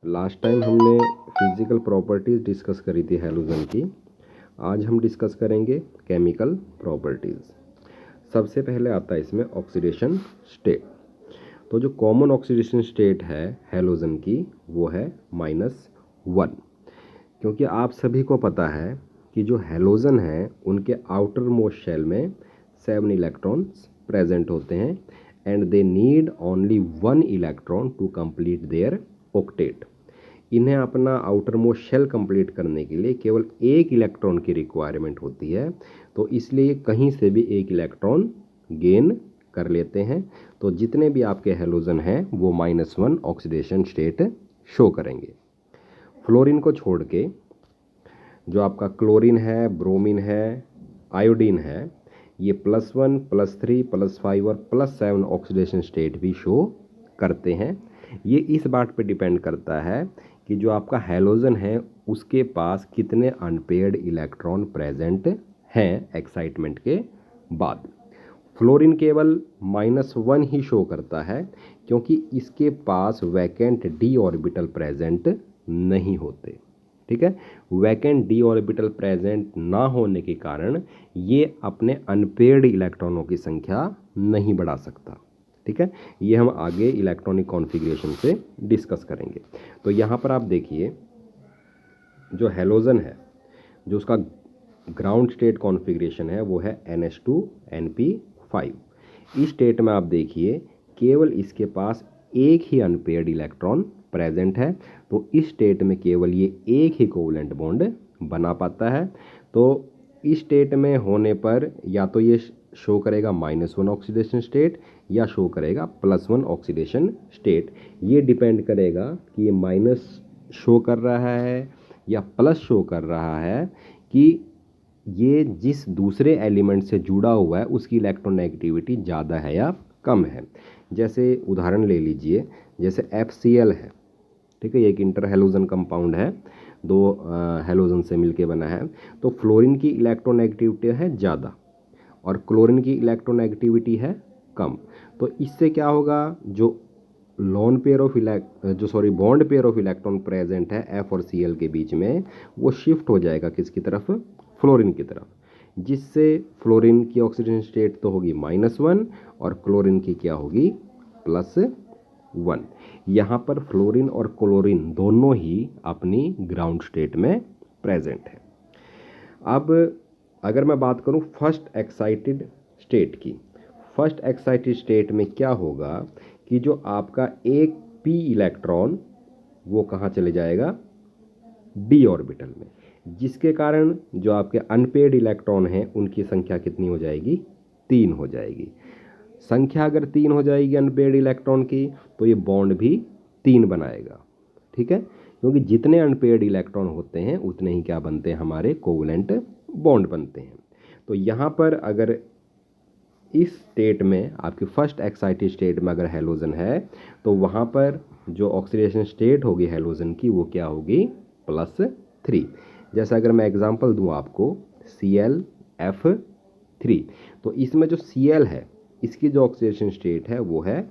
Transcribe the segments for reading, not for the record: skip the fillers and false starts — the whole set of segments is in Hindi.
लास्ट टाइम हमने फिजिकल प्रॉपर्टीज़ डिस्कस करी थी हैलोजन की। आज हम डिस्कस करेंगे केमिकल प्रॉपर्टीज़। सबसे पहले आता है इसमें ऑक्सीडेशन स्टेट। तो जो कॉमन ऑक्सीडेशन स्टेट है हैलोजन की वो है -1, क्योंकि आप सभी को पता है कि जो हैलोजन है उनके आउटर मोस्ट शेल में 7 इलेक्ट्रॉन्स प्रेजेंट होते हैं and they need only 1 electron to complete their octet. इन्हें अपना आउटर मोस्ट शेल कंप्लीट करने के लिए केवल 1 इलेक्ट्रॉन की रिक्वायरमेंट होती है, तो इसलिए कहीं से भी 1 इलेक्ट्रॉन गेन कर लेते हैं। तो जितने भी आपके हैलोजन हैं वो -1 ऑक्सीडेशन स्टेट शो करेंगे। फ्लोरीन को छोड़ के जो आपका क्लोरीन है, ब्रोमीन है, आयोडीन है, ये +1, +3, +5 और +7 ऑक्सीडेशन स्टेट भी शो करते हैं। ये इस बात पे डिपेंड करता है कि जो आपका हैलोजन है उसके पास कितने अनपेयर्ड इलेक्ट्रॉन प्रेजेंट हैं एक्साइटमेंट के बाद। फ्लोरीन केवल -1 ही शो करता है क्योंकि इसके पास वैकेंट d ऑर्बिटल प्रेजेंट नहीं होते। ठीक है, वैकेंट d ऑर्बिटल प्रेजेंट ना होने के कारण ये अपने अनपेयर्ड इलेक्ट्रॉनों की संख्या नहीं बढ़ा सकता। ठीक है, ये हम आगे इलेक्ट्रॉनिक कॉन्फ़िगरेशन से डिस्कस करेंगे। तो यहाँ पर आप देखिए जो हैलोजन है, जो उसका ग्राउंड स्टेट कॉन्फ़िगरेशन है वो है NH2NP5। इस स्टेट में आप देखिए केवल इसके पास एक ही अनपेयर्ड इलेक्ट्रॉन प्रेजेंट है, तो इस स्टेट में केवल ये एक ही कोवलेंट बॉन्ड बना पाता है। तो इस स्टेट में होने पर या तो ये शो करेगा -1 ऑक्सीडेशन स्टेट या शो करेगा +1 ऑक्सीडेशन स्टेट। ये डिपेंड करेगा कि ये माइनस शो कर रहा है या प्लस शो कर रहा है कि ये जिस दूसरे एलिमेंट से जुड़ा हुआ है उसकी इलेक्ट्रोनेगेटिविटी ज़्यादा है या कम है। जैसे उदाहरण ले लीजिए, जैसे FCl है, ठीक है, ये एक इंटर हैलोजन कंपाउंड है, 2 हैलोजन से मिलके बना है। तो फ्लोरीन की इलेक्ट्रोनेगेटिविटी है ज़्यादा और क्लोरीन की इलेक्ट्रोनेगेटिविटी है कम। तो इससे क्या होगा, जो bond pair of electron present है F और Cl के बीच में, वो शिफ्ट हो जाएगा किसकी तरफ, फ्लोरीन की तरफ, जिससे फ्लोरीन की ऑक्सीडेशन स्टेट तो होगी -1 और क्लोरीन की क्या होगी, +1। यहाँ पर फ्लोरीन और क्लोरीन दोनों ही अपनी ग्राउंड स्टेट में प्रेजेंट है। अब अगर मैं बात करूँ फर्स्ट एक्साइटेड स्टेट की, फर्स्ट एक्साइटेड स्टेट में क्या होगा कि जो आपका एक p इलेक्ट्रॉन वो कहाँ चले जाएगा, d ऑर्बिटल में, जिसके कारण जो आपके अनपेयर्ड इलेक्ट्रॉन हैं उनकी संख्या कितनी हो जाएगी, 3 हो जाएगी। संख्या अगर 3 हो जाएगी अनपेयर्ड इलेक्ट्रॉन की तो ये बॉन्ड भी 3 बनाएगा। ठीक है, क्योंकि जितने अनपेयर्ड इलेक्ट्रॉन होते हैं उतने ही क्या बनते हैं, हमारे कोवलेंट बॉन्ड बनते हैं। तो यहाँ पर अगर इस स्टेट में आपकी फर्स्ट एक्साइटेड स्टेट में अगर हैलोजन है तो वहाँ पर जो ऑक्सीडेशन स्टेट होगी हैलोजन की वो क्या होगी, +3। जैसा अगर मैं एग्जांपल दूँ आपको ClF3, तो इसमें जो Cl है इसकी जो ऑक्सीडेशन स्टेट है वो है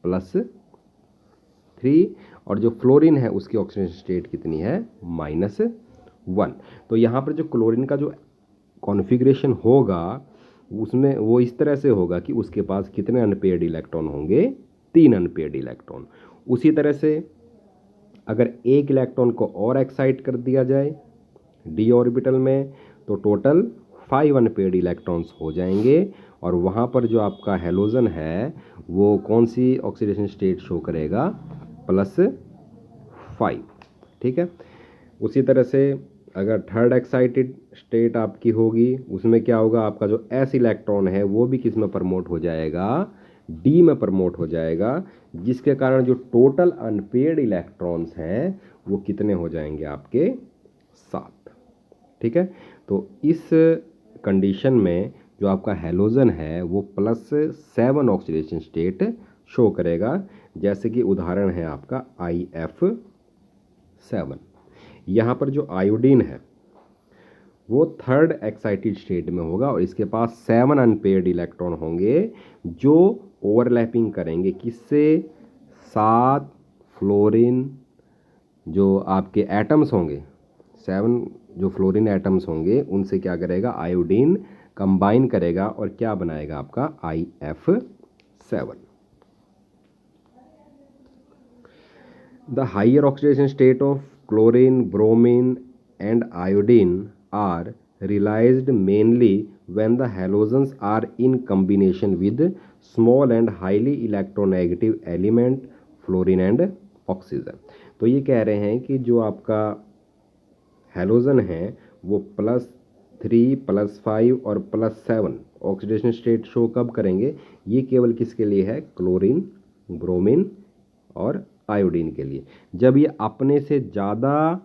+3 और जो फ्लोरीन है उसकी ऑक्सीडेशन स्टेट कितनी है, -1। तो यहाँ पर जो क्लोरीन का जो कॉन्फ़िगरेशन होगा उसमें वो इस तरह से होगा कि उसके पास कितने अनपेयर्ड इलेक्ट्रॉन होंगे, 3 अनपेयर्ड इलेक्ट्रॉन। उसी तरह से अगर एक इलेक्ट्रॉन को और एक्साइट कर दिया जाए d ऑर्बिटल में तो टोटल 5 अनपेयर्ड इलेक्ट्रॉन्स हो जाएंगे और वहाँ पर जो आपका हैलोजन है वो कौन सी ऑक्सीडेशन स्टेट शो करेगा, +5। ठीक है, उसी तरह से अगर थर्ड एक्साइटेड स्टेट आपकी होगी उसमें क्या होगा, आपका जो s इलेक्ट्रॉन है वो भी किस में प्रमोट हो जाएगा, d में प्रमोट हो जाएगा, जिसके कारण जो टोटल अनपेयर्ड इलेक्ट्रॉन्स हैं वो कितने हो जाएंगे आपके, 7। ठीक है, तो इस कंडीशन में जो आपका हैलोजन है वो +7 ऑक्सीडेशन स्टेट शो करेगा। जैसे कि उदाहरण है आपका IF7। यहाँ पर जो आयोडीन है वो थर्ड एक्साइटेड स्टेट में होगा और इसके पास 7 अनपेयर्ड इलेक्ट्रॉन होंगे जो ओवरलैपिंग करेंगे किससे, 7 फ्लोरीन जो आपके एटम्स होंगे, 7 जो फ्लोरीन एटम्स होंगे उनसे क्या करेगा, आयोडीन कंबाइन करेगा और क्या बनाएगा आपका IF7। The higher oxidation state of chlorine, bromine, and iodine are realized mainly when the halogens are in combination with small and highly electronegative element fluorine and oxygen। तो ये कह रहे हैं कि जो आपका हैलोजन है वो +3, +5 और +7 ऑक्सीडेशन स्टेट शो कब करेंगे, ये केवल किसके लिए है, क्लोरीन, ब्रोमीन और आयोडीन के लिए, जब ये अपने से ज़्यादा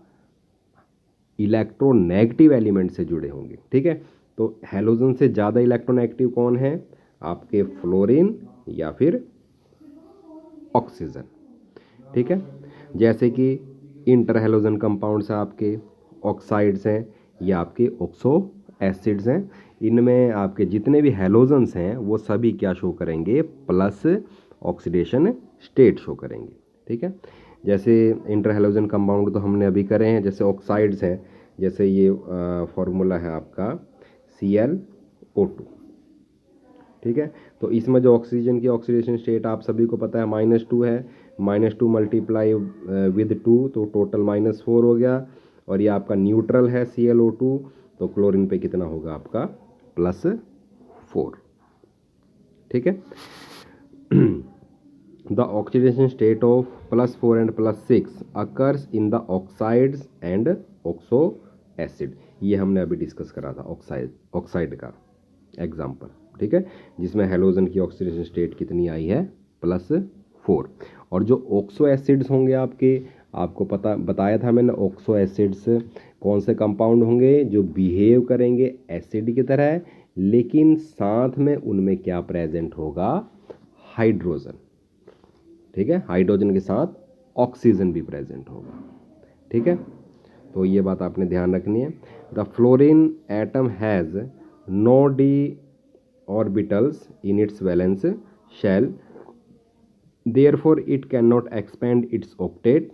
इलेक्ट्रोनेगेटिव एलिमेंट से जुड़े होंगे। ठीक है, तो हैलोजन से ज़्यादा इलेक्ट्रोनेगेटिव कौन है, आपके फ्लोरीन या फिर ऑक्सीजन। ठीक है, जैसे कि इंटर हैलोजन कंपाउंड्स आपके ऑक्साइड्स हैं या आपके ऑक्सो एसिड्स हैं, इनमें आपके जितने भी हैलोजन्स हैं वो सभी क्या शो करेंगे, प्लस ऑक्सीडेशन स्टेट शो करेंगे। ठीक है, जैसे इंटर हैलोजन कंपाउंड तो हमने अभी करे हैं, जैसे ऑक्साइड्स हैं, जैसे ये फॉर्मूला है आपका ClO2। ठीक है, तो इसमें जो ऑक्सीजन की ऑक्सीडेशन स्टेट आप सभी को पता है -2 है, -2 मल्टीप्लाई विद 2 तो टोटल -4 हो गया, और ये आपका न्यूट्रल है ClO2, तो क्लोरीन पे कितना होगा आपका +4। ठीक है, the oxidation state of +4 and +6 occurs in the oxides and oxo acid. ये हमने अभी डिस्कस करा था ऑक्साइड का एग्जाम्पल। ठीक है, जिसमें हैलोजन की ऑक्सीडेशन स्टेट कितनी आई है, +4। और जो ऑक्सो एसिड्स होंगे आपको बताया था मैंने, ऑक्सो एसिड्स कौन से कंपाउंड होंगे, जो बिहेव करेंगे एसिड की तरह, लेकिन साथ में उनमें क्या प्रेजेंट होगा, हाइड्रोजन। ठीक है, हाइड्रोजन के साथ ऑक्सीजन भी प्रेजेंट होगा। ठीक है, तो ये बात आपने ध्यान रखनी है। The fluorine atom has no D orbitals in its valence shell, therefore it cannot expand its octet,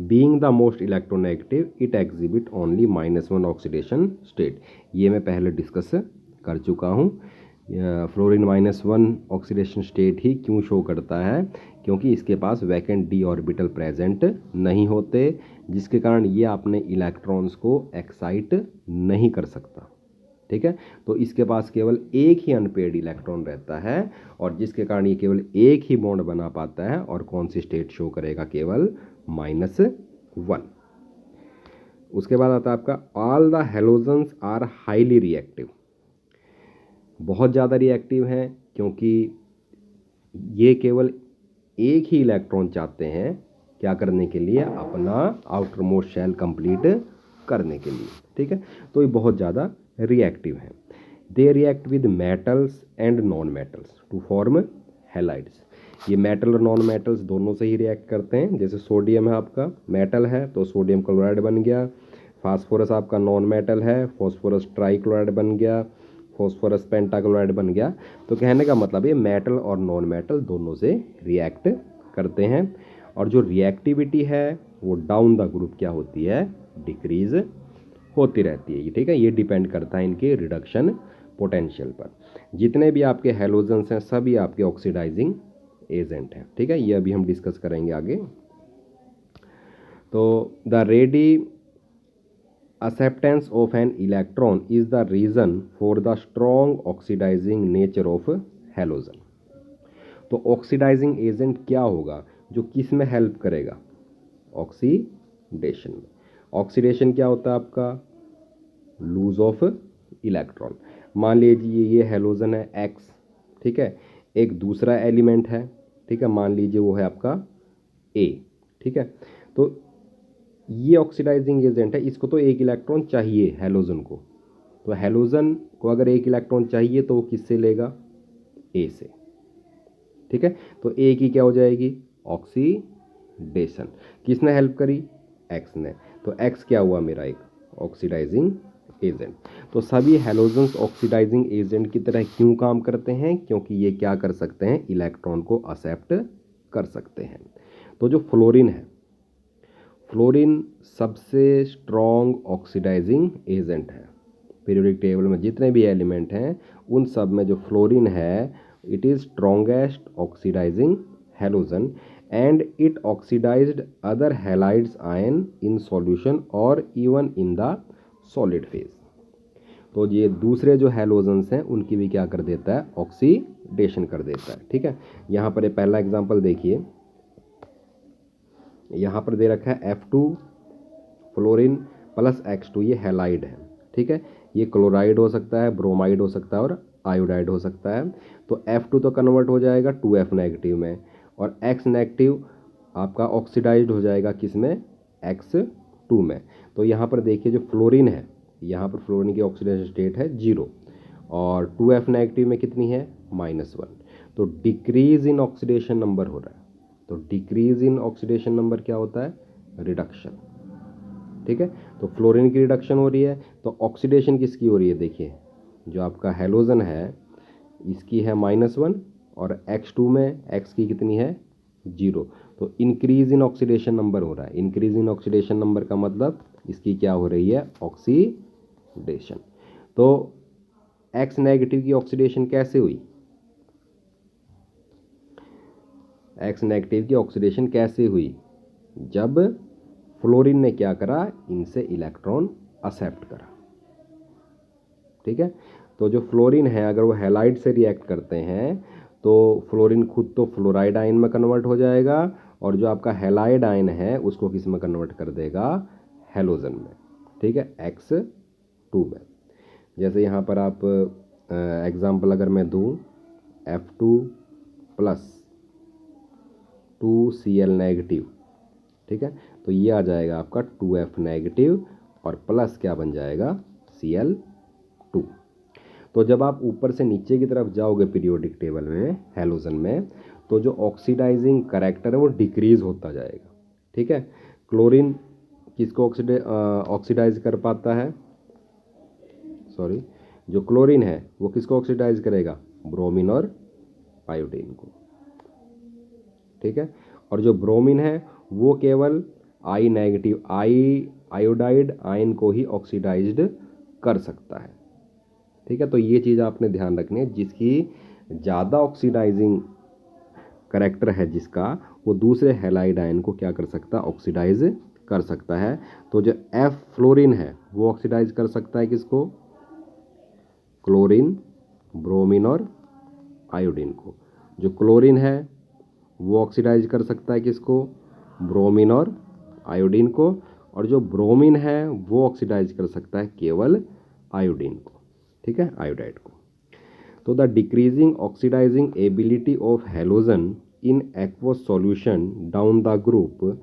being the most electronegative it exhibit only -1 oxidation state। ये मैं पहले डिस्कस कर चुका हूँ। फ्लोरीन -1 ऑक्सीडेशन स्टेट ही क्यों शो करता है, क्योंकि इसके पास वैकेंट डी ऑर्बिटल प्रेजेंट नहीं होते, जिसके कारण ये अपने इलेक्ट्रॉन्स को एक्साइट नहीं कर सकता। ठीक है, तो इसके पास केवल एक ही अनपेयर्ड इलेक्ट्रॉन रहता है, और जिसके कारण ये केवल एक ही बॉन्ड बना पाता है, और कौन सी स्टेट शो करेगा, केवल -1। उसके बाद आता है आपका all the halogens are highly reactive. बहुत ज़्यादा रिएक्टिव हैं, क्योंकि ये केवल एक ही इलेक्ट्रॉन चाहते हैं क्या करने के लिए, अपना आउटर मोस्ट शेल कंप्लीट करने के लिए। ठीक है, तो ये बहुत ज़्यादा रिएक्टिव हैं। They react with metals and non metals to form halides. ये मेटल और नॉन मेटल्स दोनों से ही रिएक्ट करते हैं। जैसे सोडियम है आपका मेटल है तो सोडियम क्लोराइड बन गया, फास्फोरस आपका नॉन मेटल है, फास्फोरस ट्राइक्लोराइड बन गया, फास्फोरस पेंटाक्लोराइड बन गया। तो कहने का मतलब ये मेटल और नॉन मेटल दोनों से रिएक्ट करते हैं, और जो रिएक्टिविटी है वो डाउन द ग्रुप क्या होती है, डिक्रीज होती रहती है। ठीक है, ये डिपेंड करता है इनके रिडक्शन पोटेंशियल पर। जितने भी आपके हैलोजन्स हैं सभी आपके ऑक्सीडाइजिंग एजेंट हैं। ठीक है, ये अभी हम डिस्कस करेंगे आगे। तो the ready acceptance of an electron is the reason for the strong oxidizing nature of halogen। तो ऑक्सीडाइजिंग एजेंट क्या होगा, जो किस में हेल्प करेगा, ऑक्सीडेशन में। ऑक्सीडेशन क्या होता है आपका, लूज ऑफ इलेक्ट्रॉन। मान लीजिए ये हैलोजन है X, ठीक है, एक दूसरा एलिमेंट है, ठीक है, मान लीजिए वो है आपका A। ठीक है, तो ये ऑक्सीडाइजिंग एजेंट है, इसको तो एक इलेक्ट्रॉन चाहिए हैलोजन को, तो हैलोजन को अगर एक इलेक्ट्रॉन चाहिए तो वो किससे लेगा, A से। ठीक है, तो A की क्या हो जाएगी, ऑक्सीडेशन। किसने हेल्प करी, X ने, तो X क्या हुआ मेरा, एक ऑक्सीडाइजिंग एजेंट। तो सभी हैलोजन्स ऑक्सीडाइजिंग एजेंट की तरह क्यों काम करते हैं, क्योंकि ये क्या कर सकते हैं, इलेक्ट्रॉन को एक्सेप्ट कर सकते हैं। तो जो फ्लोरीन है फ्लोरीन सबसे स्ट्रॉन्ग ऑक्सीडाइजिंग एजेंट है। पीरियोडिक टेबल में जितने भी एलिमेंट हैं उन सब में जो फ्लोरीन है it is strongest oxidising halogen and it oxidised other halides ion in solution और even in the solid phase. तो ये दूसरे जो हैलोजन्स हैं उनकी भी क्या कर देता है, ऑक्सीडेशन कर देता है। ठीक है, यहाँ पर एक पहला एग्जांपल देखिए, यहाँ पर दे रखा है F2 फ्लोरीन प्लस X2, ये हैलाइड है। ठीक है, ये क्लोराइड हो सकता है, ब्रोमाइड हो सकता है और आयोडाइड हो सकता है। तो F2 तो कन्वर्ट हो जाएगा 2F नेगेटिव में और X नेगेटिव आपका ऑक्सीडाइज्ड हो जाएगा किस में, X2 में। तो यहाँ पर देखिए जो फ्लोरीन है, यहाँ पर फ्लोरीन की ऑक्सीडेशन स्टेट है 0 और 2F नेगेटिव में कितनी है, -1। तो डिक्रीज इन ऑक्सीडेशन नंबर हो रहा है। तो डिक्रीज इन ऑक्सीडेशन नंबर क्या होता है, रिडक्शन। ठीक है, तो फ्लोरीन की रिडक्शन हो रही है तो ऑक्सीडेशन किसकी हो रही है, देखिए जो आपका हैलोजन है इसकी है -1 और X2 में X की कितनी है, 0। तो इंक्रीज इन ऑक्सीडेशन नंबर हो रहा है। इंक्रीज इन ऑक्सीडेशन नंबर का मतलब इसकी क्या हो रही है, ऑक्सीडेशन। तो X नेगेटिव की ऑक्सीडेशन कैसे हुई, X नेगेटिव की ऑक्सीडेशन कैसे हुई, जब फ्लोरीन ने क्या करा, इनसे इलेक्ट्रॉन एक्सेप्ट करा। ठीक है, तो जो फ्लोरीन है अगर वो हैलाइड से रिएक्ट करते हैं तो फ्लोरीन खुद तो फ्लोराइड आयन में कन्वर्ट हो जाएगा और जो आपका हैलाइड आयन है उसको किस में कन्वर्ट कर देगा, हैलोजन में। ठीक है, X2 में। जैसे यहाँ पर आप एग्जाम्पल अगर मैं दूँ, F2 प्लस 2Cl नेगेटिव। ठीक है, तो ये आ जाएगा आपका 2F नेगेटिव और प्लस क्या बन जाएगा, Cl2। तो जब आप ऊपर से नीचे की तरफ जाओगे पीरियोडिक टेबल में हैलोजन में, तो जो ऑक्सीडाइजिंग करैक्टर है वो डिक्रीज होता जाएगा। ठीक है, क्लोरीन किसको ऑक्सीडाइज कर पाता है, सॉरी, जो क्लोरीन है वो किसको ऑक्सीडाइज करेगा, ब्रोमीन और आयोडीन को। ठीक है, और जो ब्रोमीन है वो केवल आई नेगेटिव आयोडाइड आयन को ही ऑक्सीडाइज्ड कर सकता है। ठीक है, तो ये चीज़ आपने ध्यान रखनी है, जिसकी ज़्यादा ऑक्सीडाइजिंग करैक्टर है जिसका, वो दूसरे हैलाइड आयन को क्या कर सकता है, ऑक्सीडाइज कर सकता है। तो जो F फ्लोरीन है वो ऑक्सीडाइज कर सकता है किसको, क्लोरीन, ब्रोमीन और आयोडीन को। जो क्लोरीन है वो ऑक्सीडाइज कर सकता है किसको, ब्रोमीन और आयोडीन को। और जो ब्रोमीन है वो ऑक्सीडाइज कर सकता है केवल आयोडीन को। ठीक है, आयोडाइड को। तो the decreasing oxidizing ability of halogen in aqueous solution down the group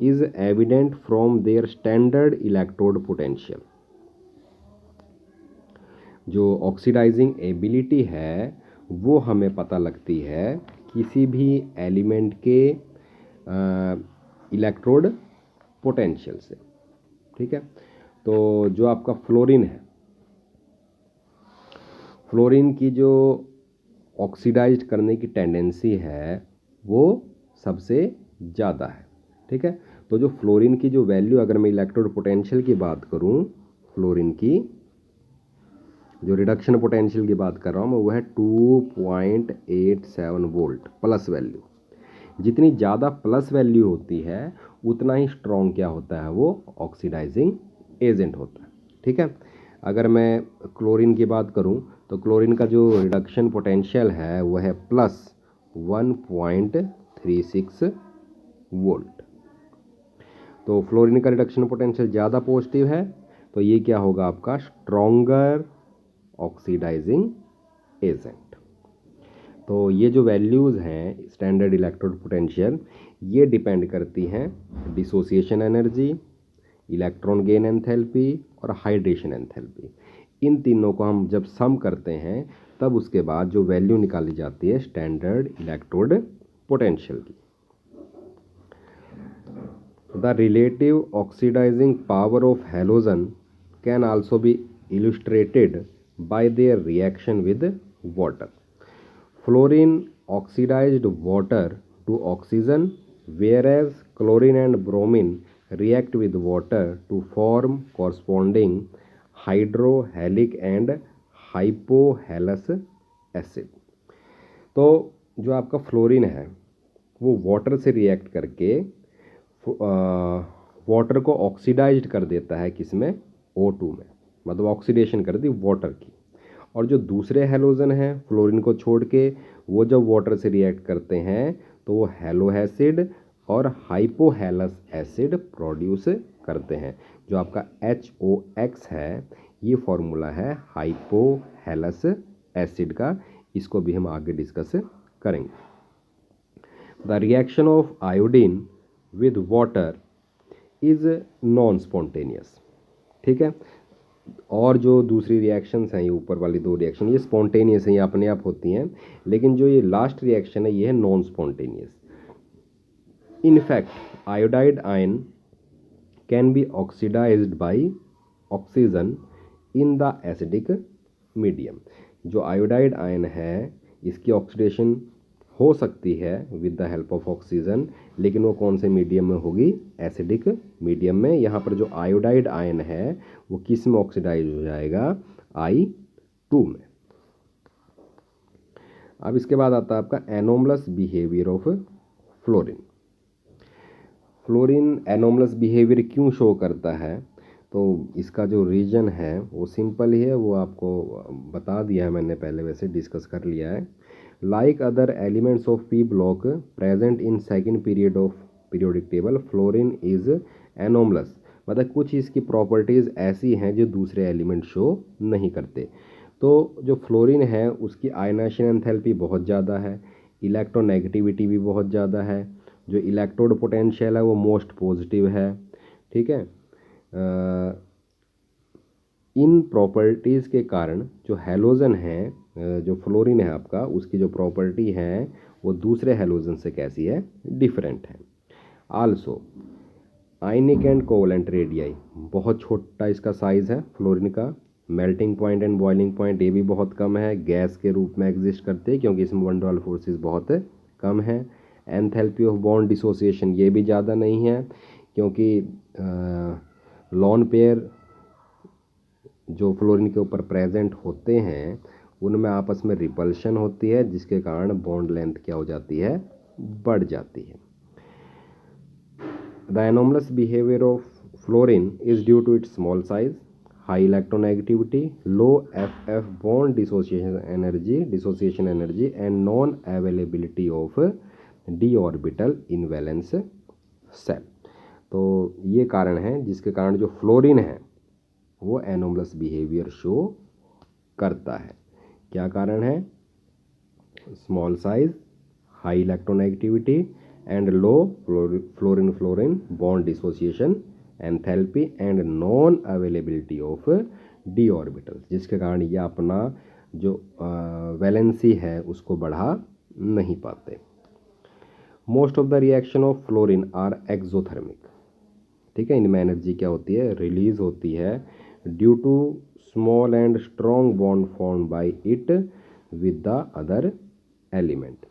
is evident from their standard electrode potential. जो ऑक्सीडाइजिंग एबिलिटी है वो हमें पता लगती है किसी भी एलिमेंट के इलेक्ट्रोड पोटेंशियल से। ठीक है, तो जो आपका फ्लोरीन है, फ्लोरीन की जो ऑक्सीडाइज करने की टेंडेंसी है वो सबसे ज़्यादा है। ठीक है, तो जो फ्लोरीन की जो वैल्यू, अगर मैं इलेक्ट्रोड पोटेंशियल की बात करूं, फ्लोरीन की जो रिडक्शन पोटेंशियल की बात कर रहा हूं मैं, वो है 2.87 वोल्ट प्लस वैल्यू। जितनी ज़्यादा प्लस वैल्यू होती है उतना ही स्ट्रॉन्ग क्या होता है, वो ऑक्सीडाइजिंग एजेंट होता है। ठीक है, अगर मैं क्लोरीन की बात करूं तो क्लोरीन का जो रिडक्शन पोटेंशियल है वो है प्लस 1.36 वोल्ट। तो फ्लोरीन का रिडक्शन पोटेंशियल ज़्यादा पॉजिटिव है तो ये क्या होगा, आपका स्ट्रॉन्गर ऑक्सीडाइजिंग एजेंट। तो ये जो वैल्यूज़ हैं स्टैंडर्ड इलेक्ट्रोड पोटेंशियल, ये डिपेंड करती हैं dissociation energy, electron gain enthalpy और हाइड्रेशन एंथैल्पी। इन तीनों को हम जब सम करते हैं तब उसके बाद जो वैल्यू निकाली जाती है स्टैंडर्ड इलेक्ट्रोड पोटेंशियल की। The relative oxidizing power of halogen can also be illustrated by their reaction with water. Fluorine oxidized water to oxygen, whereas chlorine and bromine react with water to form corresponding hydrohalic and hypohalous acid। तो जो आपका फ्लोरीन है वो वाटर से रिएक्ट करके वाटर को ऑक्सीडाइज्ड कर देता है, किसमें, O2 में, मतलब ऑक्सीडेशन कर दी वाटर की। और जो दूसरे हैलोजन हैं फ्लोरीन को छोड़ के, वो जब वाटर से रिएक्ट करते हैं तो वो हैलो एसिड और हाइपोहेलस एसिड प्रोड्यूस करते हैं। जो आपका HOX है ये फॉर्मूला है हाइपोहेलस एसिड का, इसको भी हम आगे डिस्कस करेंगे। The reaction of iodine with water is non spontaneous. ठीक है, और जो दूसरी रिएक्शंस हैं, ये ऊपर वाली दो रिएक्शन ये स्पॉन्टेनियस हैं, ये अपने आप होती हैं, लेकिन जो ये लास्ट रिएक्शन है ये है non spontaneous. In fact iodide ion can be oxidized by oxygen in the acidic medium. जो आयोडाइड आयन है इसकी ऑक्सीडेशन हो सकती है with the help of oxygen, लेकिन वो कौन से मीडियम में होगी, एसिडिक मीडियम में। यहाँ पर जो आयोडाइड आयन है वो किस में ऑक्सीडाइज हो जाएगा, I2 में। अब इसके बाद आता है आपका anomalous behaviour of fluorine. Fluorine anomalous behaviour क्यों शो करता है, तो इसका जो रीजन है वो सिंपल ही है, वो आपको बता दिया है मैंने पहले, वैसे डिस्कस कर लिया है। Like other elements of P block present in second period of periodic table, fluorine is anomalous। मतलब कुछ इसकी प्रॉपर्टीज़ ऐसी हैं जो दूसरे एलिमेंट शो नहीं करते। तो जो फ्लोरीन है उसकी आयनाइजेशन एंथैल्पी बहुत ज़्यादा है, इलेक्ट्रोनेगेटिविटी भी बहुत ज़्यादा है, जो इलेक्ट्रोड पोटेंशियल है वो मोस्ट पॉजिटिव है। ठीक है, इन प्रॉपर्टीज़ के कारण जो हैलोजन है, जो फ्लोरीन है आपका, उसकी जो प्रॉपर्टी है वो दूसरे हैलोजन से कैसी है, डिफरेंट है। Also ionic and covalent radii, बहुत छोटा इसका साइज़ है फ्लोरीन का। Melting point and boiling point ये भी बहुत कम है, गैस के रूप में एग्जिस्ट करते हैं क्योंकि इसमें वन डाल फोर्सेस बहुत कम है। एंथैल्पी ऑफ बॉन्ड डिसोसिएशन ये भी ज़्यादा नहीं है, क्योंकि लॉन पेयर जो फ्लोरीन के ऊपर प्रेजेंट होते हैं उनमें आपस में रिपल्शन होती है, जिसके कारण बॉन्ड लेंथ क्या हो जाती है, बढ़ जाती है। The anomalous behaviour of fluorine is due to its small size, high electronegativity, low FF bond dissociation energy and non availability of d orbital in valence shell. तो ये कारण है जिसके कारण जो फ्लोरीन है वो एनोमलस बिहेवियर शो करता है। क्या कारण है, small size, high electronegativity and low fluorine bond dissociation enthalpy and non availability of d orbital, जिसके कारण ये अपना जो वैलेंसी है उसको बढ़ा नहीं पाते। Most of the reaction of fluorine are exothermic. ठीक है, इनमें एनर्जी क्या होती है, रिलीज होती है due to small and strong bond form by it with the other element.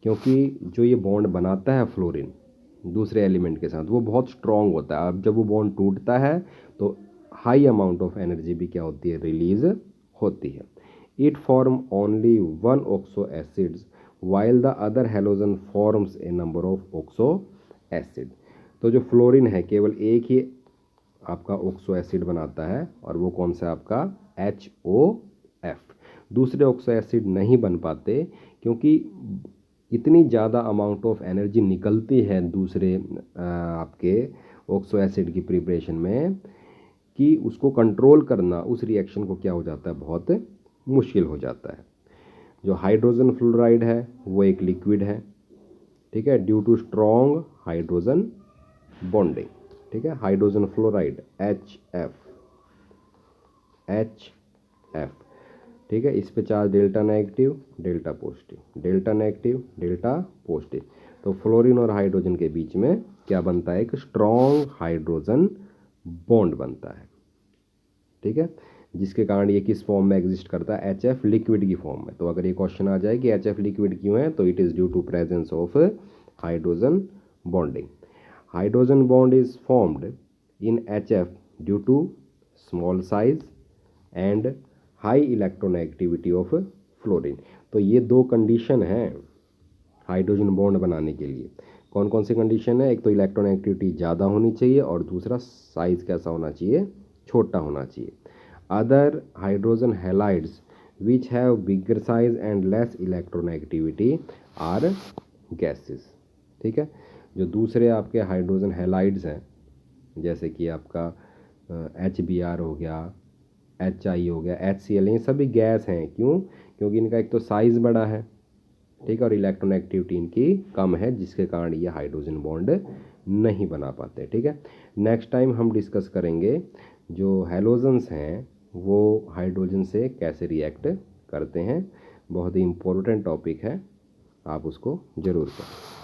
क्योंकि जो ये बॉन्ड बनाता है फ्लोरीन दूसरे एलिमेंट के साथ वो बहुत स्ट्रॉन्ग होता है। अब जब वो बॉन्ड टूटता है तो हाई अमाउंट ऑफ एनर्जी भी क्या होती है, रिलीज होती है। It form only one oxo acids while the other halogen forms a number of oxo acid. तो जो फ्लोरीन है केवल एक ही आपका ऑक्सो एसिड बनाता है, और वो कौन सा आपका HOF। दूसरे ऑक्सो एसिड नहीं बन पाते क्योंकि इतनी ज़्यादा अमाउंट ऑफ एनर्जी निकलती है दूसरे आपके ऑक्सो एसिड की प्रिपरेशन में कि उसको कंट्रोल करना उस रिएक्शन को क्या हो जाता है, बहुत मुश्किल हो जाता है। जो हाइड्रोजन फ्लोराइड है वो एक लिक्विड है, ठीक है, due to strong hydrogen bonding. ठीक है, हाइड्रोजन फ्लोराइड HF, ठीक है, इस पे charge delta negative delta positive, delta negative delta positive. तो फ्लोरीन और हाइड्रोजन के बीच में क्या बनता है, एक स्ट्रॉन्ग हाइड्रोजन बॉन्ड बनता है। ठीक है, जिसके कारण ये किस फॉर्म में एग्जिस्ट करता है, HF लिक्विड की फॉर्म में। तो अगर ये क्वेश्चन आ जाए कि HF लिक्विड क्यों है, तो it is due to presence of hydrogen bonding. Hydrogen bond is formed in HF due to small size and high electronegativity of fluorine. तो ये दो कंडीशन हैं हाइड्रोजन बॉन्ड बनाने के लिए। कौन कौन सी कंडीशन है? एक तो इलेक्ट्रोनेगेटिविटी ज़्यादा होनी चाहिए और दूसरा साइज कैसा होना चाहिए? छोटा होना चाहिए। Other hydrogen halides which have bigger size and less electronegativity are gases. ठीक है, जो दूसरे आपके हाइड्रोजन हैलाइड्स हैं जैसे कि आपका HBr हो गया, HI हो गया, HCl, ये सभी गैस हैं। क्यों? क्योंकि इनका एक तो साइज़ बड़ा है, ठीक है, और इलेक्ट्रोनेगेटिविटी इनकी कम है, जिसके कारण ये हाइड्रोजन बॉन्ड नहीं बना पाते। ठीक है, नेक्स्ट टाइम हम डिस्कस करेंगे जो हैलोजन्स हैं वो हाइड्रोजन से कैसे रिएक्ट करते हैं। बहुत ही इम्पोर्टेंट टॉपिक है, आप उसको ज़रूर करें।